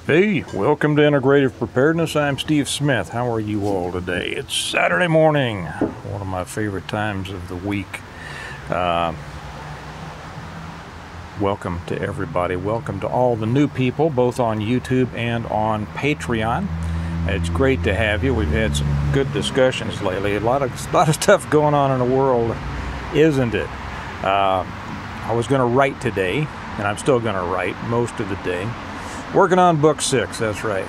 Hey, welcome to Integrative Preparedness. I'm Steve Smith. How are you all today? It's Saturday morning, one of my favorite times of the week. Welcome to everybody. Welcome to all the new people, both on YouTube and on Patreon. It's great to have you. We've had some good discussions lately. A lot of stuff going on in the world, isn't it? I was going to write today, and I'm still going to write most of the day. Working on book 6, that's right.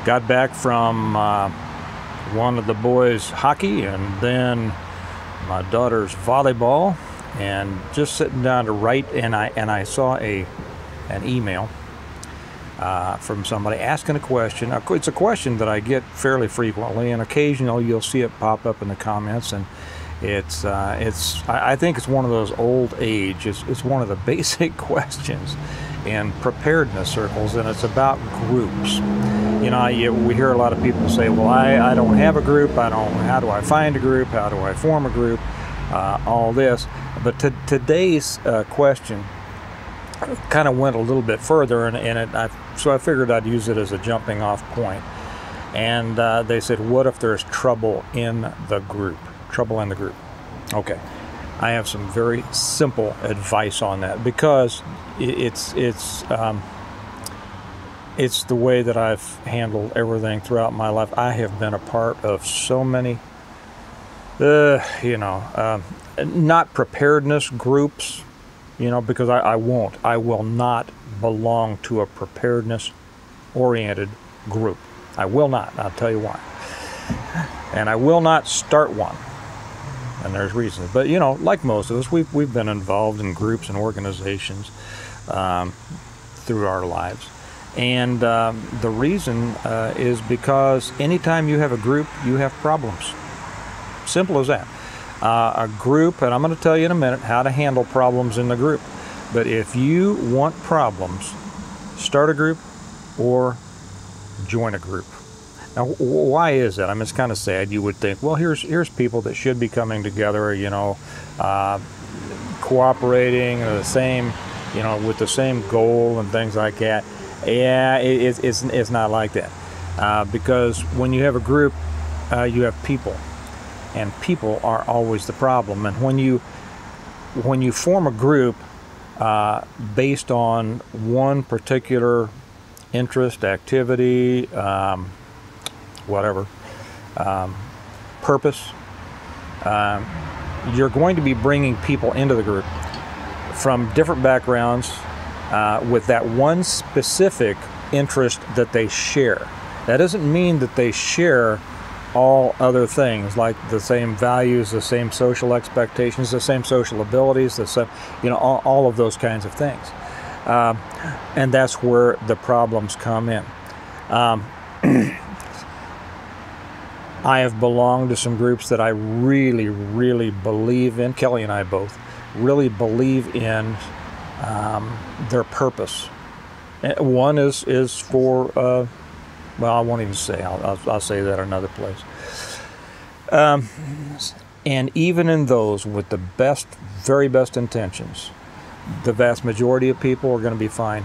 Got back from one of the boys' hockey and then my daughter's volleyball, and just sitting down to write, and I saw an email from somebody asking a question. It's a question that I get fairly frequently, and occasionally you'll see it pop up in the comments, and I think it's one of those old age. It's one of the basic questions in preparedness circles, and it's about groups. You know, we hear a lot of people say, well, I don't have a group, how do I find a group, how do I form a group, all this. But today's question kind of went a little bit further, so I figured I'd use it as a jumping off point. And they said, what if there's trouble in the group? Trouble in the group. Okay. I have some very simple advice on that, because it's the way that I've handled everything throughout my life. I have been a part of so many, not preparedness groups, because I will not belong to a preparedness-oriented group. I will not. I'll tell you why. And I will not start one. And there's reasons, but like most of us, we've been involved in groups and organizations through our lives, and the reason is because anytime you have a group, you have problems. Simple as that. A group, and I'm going to tell you in a minute how to handle problems in the group. But if you want problems, start a group or join a group. Now, why is that? I mean, it's kind of sad. You would think, well, here's people that should be coming together, cooperating, the same, with the same goal and things like that. Yeah, it's not like that, because when you have a group, you have people, and people are always the problem. And when you form a group based on one particular interest, activity, whatever, purpose, you're going to be bringing people into the group from different backgrounds with that one specific interest that they share. That doesn't mean that they share all other things, like the same values, the same social expectations, the same social abilities, the same, all of those kinds of things. And that's where the problems come in. I have belonged to some groups that I really, really believe in. Kelly and I both really believe in their purpose. One is for, well, I won't even say. I'll say that another place. And even in those with the very best intentions, the vast majority of people are going to be fine.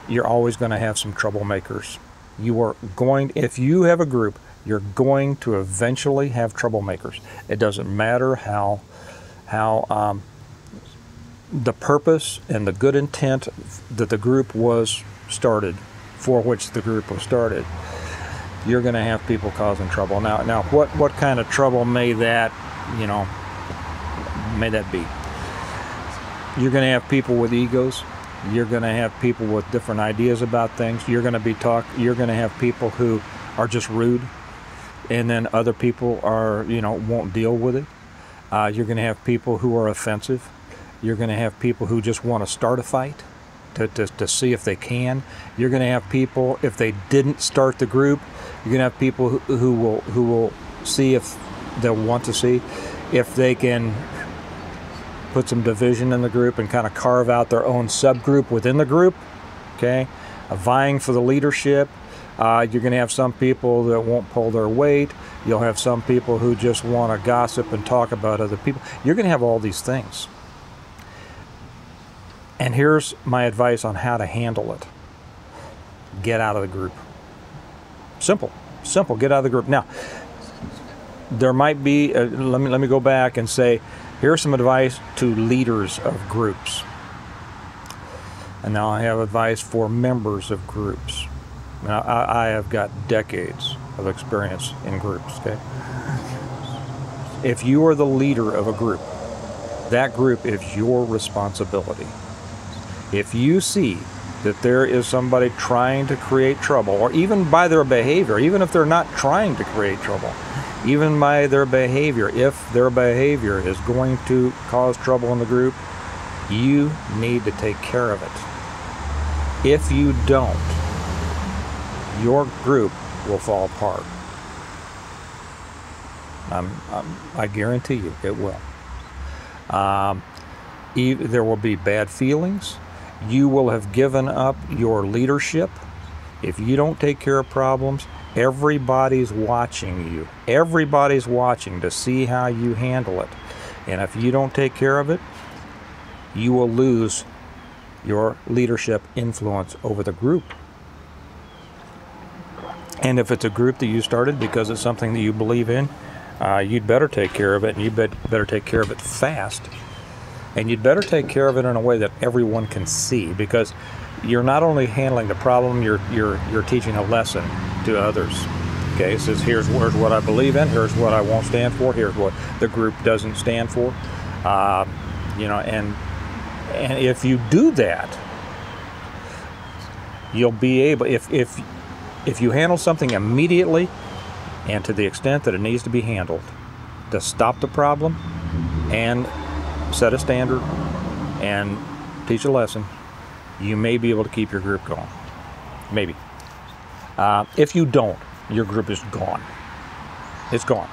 You're always going to have some troublemakers. If you have a group, you're going to eventually have troublemakers. It doesn't matter how the purpose and the good intent that the group was started, for which the group was started. You're going to have people causing trouble. Now, what kind of trouble may that be? You're going to have people with egos. You're going to have people with different ideas about things. You're going to have people who are just rude, and then other people won't deal with it. You're going to have people who are offensive. You're going to have people who just want to start a fight to see if they can. You're going to have people, if they didn't start the group, you're going to have people who will see if they'll want to see if they can put some division in the group and kind of carve out their own subgroup within the group. Okay, vying for the leadership. You're going to have some people that won't pull their weight. You'll have some people who just want to gossip and talk about other people. You're going to have all these things. And here's my advice on how to handle it. get out of the group. Simple, simple, get out of the group. Now, there might be, let me go back and say, here's some advice to leaders of groups. And now I have advice for members of groups. Now, I have got decades of experience in groups, okay? If you are the leader of a group, that group is your responsibility. If you see that there is somebody trying to create trouble, or even by their behavior, even if they're not trying to create trouble, even by their behavior, if their behavior is going to cause trouble in the group, you need to take care of it. If you don't, your group will fall apart. I guarantee you it will. There will be bad feelings. You will have given up your leadership. If you don't take care of problems, everybody's watching you. Everybody's watching to see how you handle it. And if you don't take care of it, you will lose your leadership influence over the group. And if it's a group that you started because it's something that you believe in, you'd better take care of it, and you better take care of it fast. And you'd better take care of it in a way that everyone can see, because you're not only handling the problem, you're teaching a lesson to others. Okay, it says here's what I believe in, here's what I won't stand for, here's what the group doesn't stand for. You know, and if you do that, you'll be able, if you handle something immediately and to the extent that it needs to be handled, to stop the problem and set a standard and teach a lesson, you may be able to keep your group going. Maybe. If you don't, your group is gone. It's gone.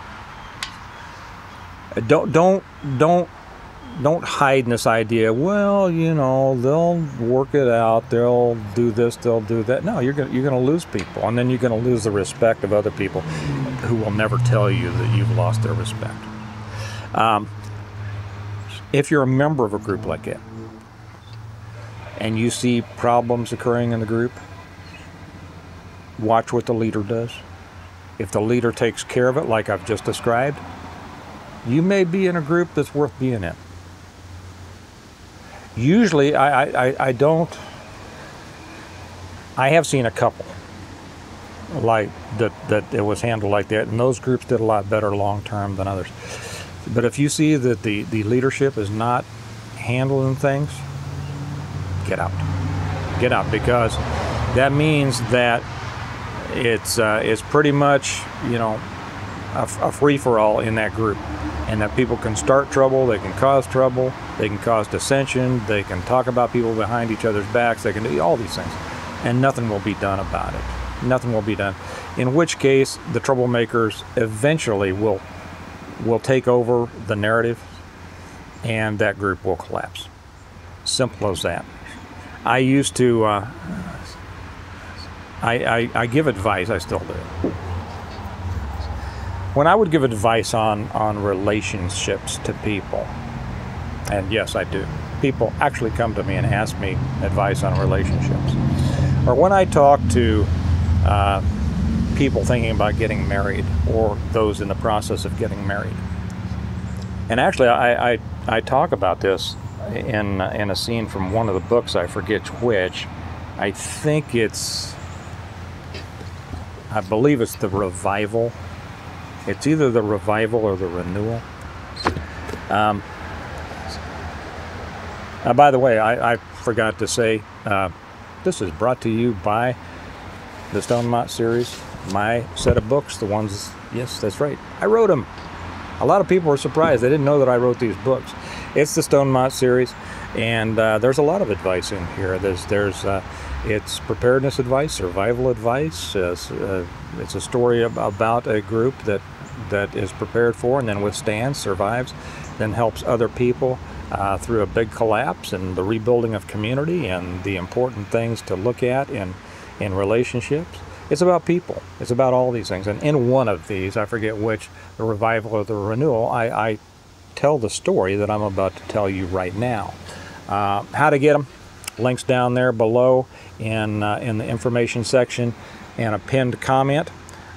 Don't hide in this idea, well, you know, they'll work it out, they'll do this, they'll do that. No, you're going to lose people, and then you're going to lose the respect of other people who will never tell you that you've lost their respect. If you're a member of a group like that, and you see problems occurring in the group, watch what the leader does. If the leader takes care of it like I've just described, you may be in a group that's worth being in. Usually, I have seen a couple like that it was handled like that, and those groups did a lot better long term than others. But if you see that the leadership is not handling things, get out. Get out, because that means that it's pretty much, you know, a free-for-all in that group, and that people can start trouble, they can cause trouble, they can cause dissension, they can talk about people behind each other's backs, they can do all these things, and nothing will be done about it. Nothing will be done. In which case, the troublemakers eventually will take over the narrative, and that group will collapse. Simple as that. I used to, I give advice, I still do. When I would give advice on relationships to people, and yes, I do, people actually come to me and ask me advice on relationships. Or when I talk to people thinking about getting married, or those in the process of getting married. And actually, I talk about this in a scene from one of the books, I forget which. I think I believe it's the Revival. It's either the Revival or the Renewal. By the way, I forgot to say, this is brought to you by the Stone Mott series, my set of books, the ones, yes, that's right, I wrote them. A lot of people were surprised. They didn't know that I wrote these books. It's the Stone Mott series, and there's a lot of advice in here. It's preparedness advice, survival advice. It's a story about a group that is prepared for and then withstands, survives, then helps other people through a big collapse and the rebuilding of community and the important things to look at in relationships. It's about people. It's about all these things. And in one of these, I forget which, the Revival or the Renewal, I tell the story that I'm about to tell you right now. How to get them? Links down there below in the information section, and a pinned comment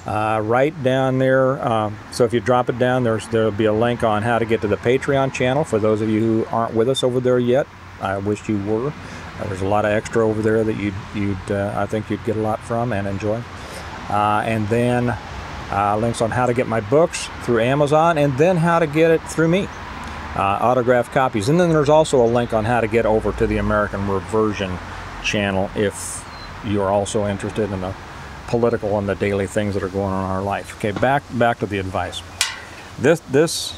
right down there. So if you drop it down, there'll be a link on how to get to the Patreon channel for those of you who aren't with us over there yet. I wish you were. There's a lot of extra over there that I think you'd get a lot from and enjoy. And then links on how to get my books through Amazon, and then how to get it through me. Autographed copies. And then there's also a link on how to get over to the American Reversion channel if you're also interested in the political and the daily things that are going on in our life. Okay, back to the advice. This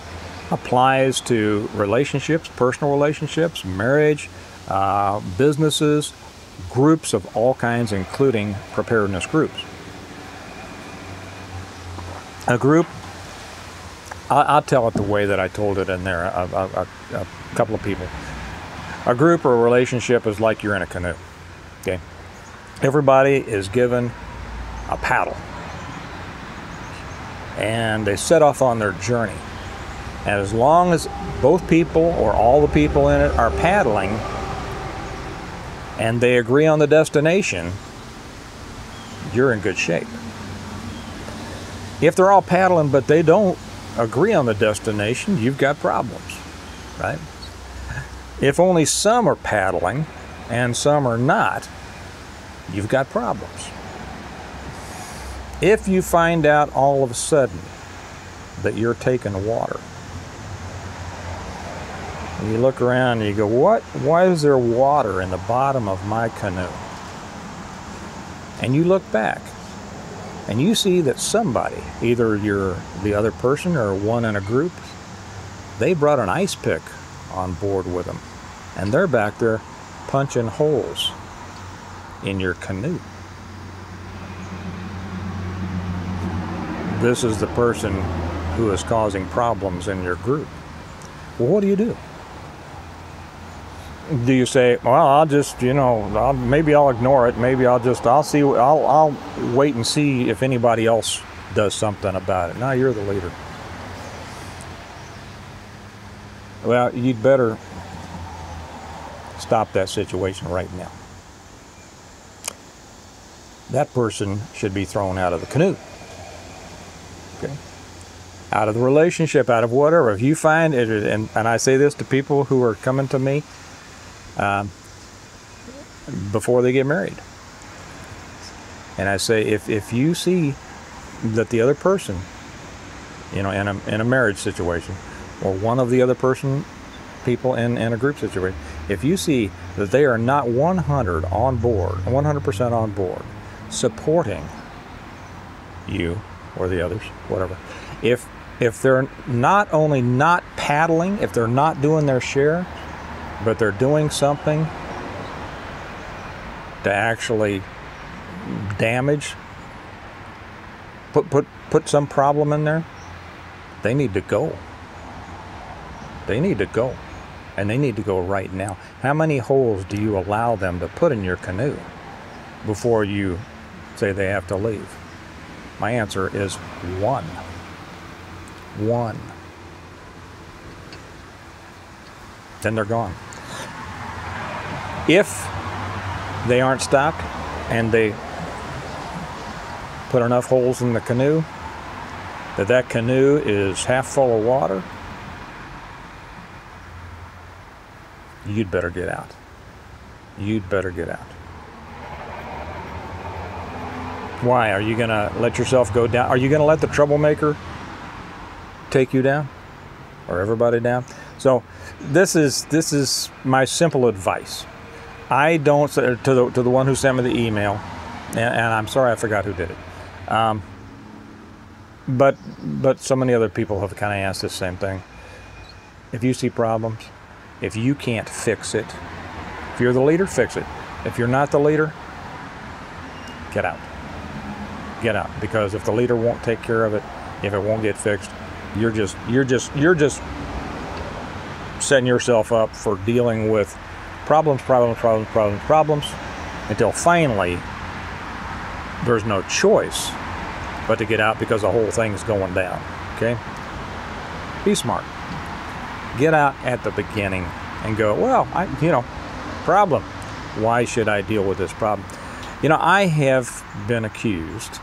applies to relationships, personal relationships, marriage, businesses, groups of all kinds, including preparedness groups. A group, I'll tell it the way that I told it in there, a couple of people. A group or a relationship is like you're in a canoe, okay? Everybody is given a paddle, and they set off on their journey. And as long as both people or all the people in it are paddling, and they agree on the destination, you're in good shape. If they're all paddling but they don't agree on the destination, you've got problems, right? If only some are paddling and some are not, you've got problems. If you find out all of a sudden that you're taking water, and you look around and you go, what? Why is there water in the bottom of my canoe? And you look back and you see that somebody, either you're the other person or one in a group, they brought an ice pick on board with them, and they're back there punching holes in your canoe. This is the person who is causing problems in your group. Well, what do? Do you say, well, I'll just, maybe I'll ignore it. Maybe I'll wait and see if anybody else does something about it. No, you're the leader. Well, you'd better stop that situation right now. That person should be thrown out of the canoe. Okay? Out of the relationship, out of whatever. If you find it, and I say this to people who are coming to me before they get married, and I say, if you see that the other person, in a marriage situation, or one of the other people in a group situation, if you see that they are not 100% on board, supporting you or the others, whatever, if they're not only not paddling, if they're not doing their share, but they're doing something to actually damage, put some problem in there, they need to go. They need to go. And they need to go right now. How many holes do you allow them to put in your canoe before you say they have to leave? My answer is one. One. Then they're gone. If they aren't stopped and they put enough holes in the canoe that canoe is half full of water, you'd better get out. You'd better get out. Why? Are you going to let yourself go down? Are you going to let the troublemaker take you down? Or everybody down? So this is my simple advice. I don't, to the one who sent me the email, and I'm sorry I forgot who did it. But so many other people have kind of asked the same thing. If you see problems, if you can't fix it, if you're the leader, fix it. If you're not the leader, get out. Get out. Because if the leader won't take care of it, if it won't get fixed, you're just setting yourself up for dealing with problems until finally there's no choice but to get out because the whole thing's going down. Okay? Be smart. Get out at the beginning and go, well, problem. Why should I deal with this problem? You know, I have been accused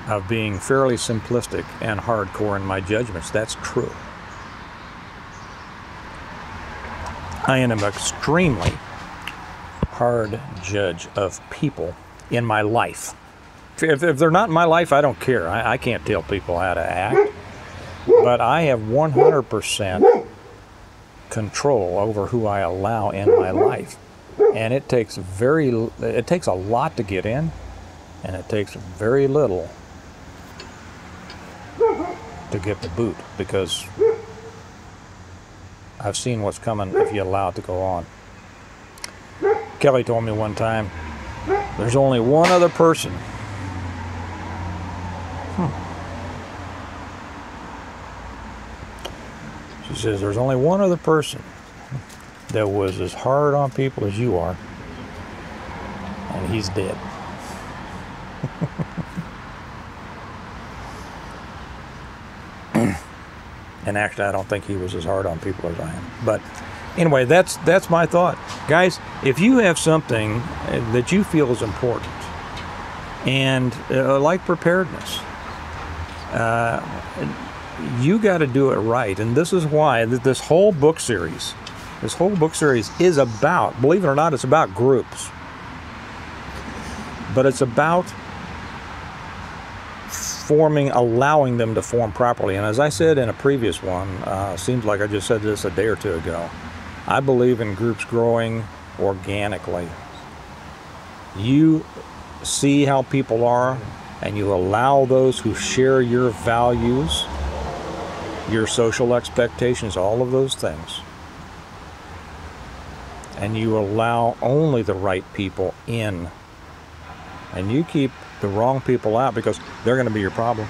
of being fairly simplistic and hardcore in my judgments. That's true. I am an extremely hard judge of people in my life. If they're not in my life, I don't care. I can't tell people how to act. But I have 100% control over who I allow in my life. And it takes a lot to get in, and it takes very little to get the boot, because I've seen what's coming if you allow it to go on. Kelly told me one time, there's only one other person She says, there's only one other person that was as hard on people as you are, and he's dead. And actually, I don't think he was as hard on people as I am. But anyway, that's my thought. Guys, if you have something that you feel is important, and like preparedness, you got to do it right. And this is why this whole book series is about, believe it or not, it's about groups. But it's about allowing them to form properly. And as I said in a previous one, seems like I just said this a day or two ago, I believe in groups growing organically. You see how people are, and you allow those who share your values, your social expectations, all of those things, and you allow only the right people in, and you keep the wrong people out, because they're going to be your problem.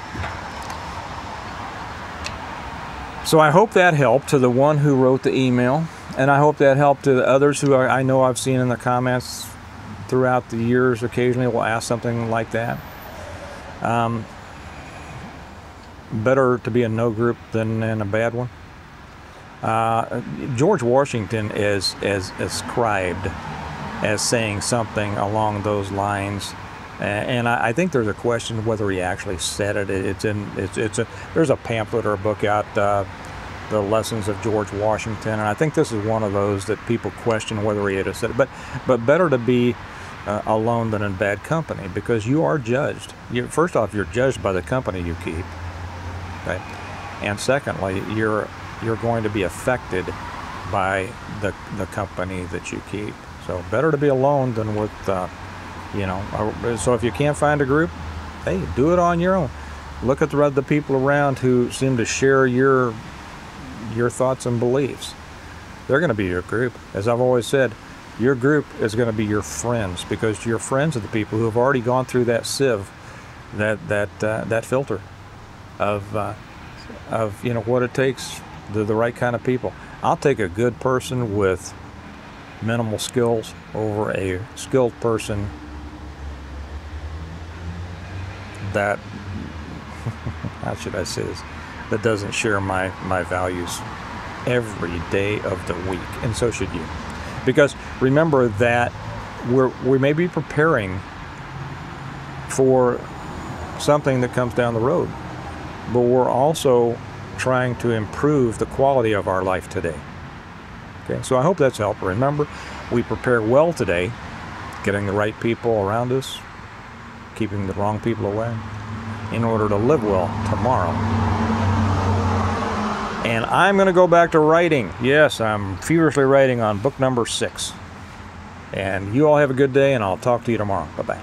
So I hope that helped to the one who wrote the email, and I hope that helped to the others who I know I've seen in the comments throughout the years. Occasionally will ask something like that. Better to be in no group than in a bad one. George Washington is ascribed as saying something along those lines. And I think there's a question whether he actually said it. There's a pamphlet or a book out, The Lessons of George Washington, and I think this is one of those that people question whether he had said it. But better to be alone than in bad company, because you are judged. First off, you're judged by the company you keep, right? And secondly, you're going to be affected by the company that you keep. So better to be alone than with. So if you can't find a group, hey, do it on your own. Look at the people around who seem to share your thoughts and beliefs. They're going to be your group. As I've always said, your group is going to be your friends, because your friends are the people who have already gone through that sieve, that filter of what it takes, the right kind of people. I'll take a good person with minimal skills over a skilled person that, how should I say this, that doesn't share my values every day of the week. And so should you. Because remember that we may be preparing for something that comes down the road, but we're also trying to improve the quality of our life today. Okay, so I hope that's helped. Remember, we prepare well today, getting the right people around us, keeping the wrong people away, in order to live well tomorrow. And I'm going to go back to writing. Yes, I'm feverishly writing on book number 6. And you all have a good day, and I'll talk to you tomorrow. Bye-bye.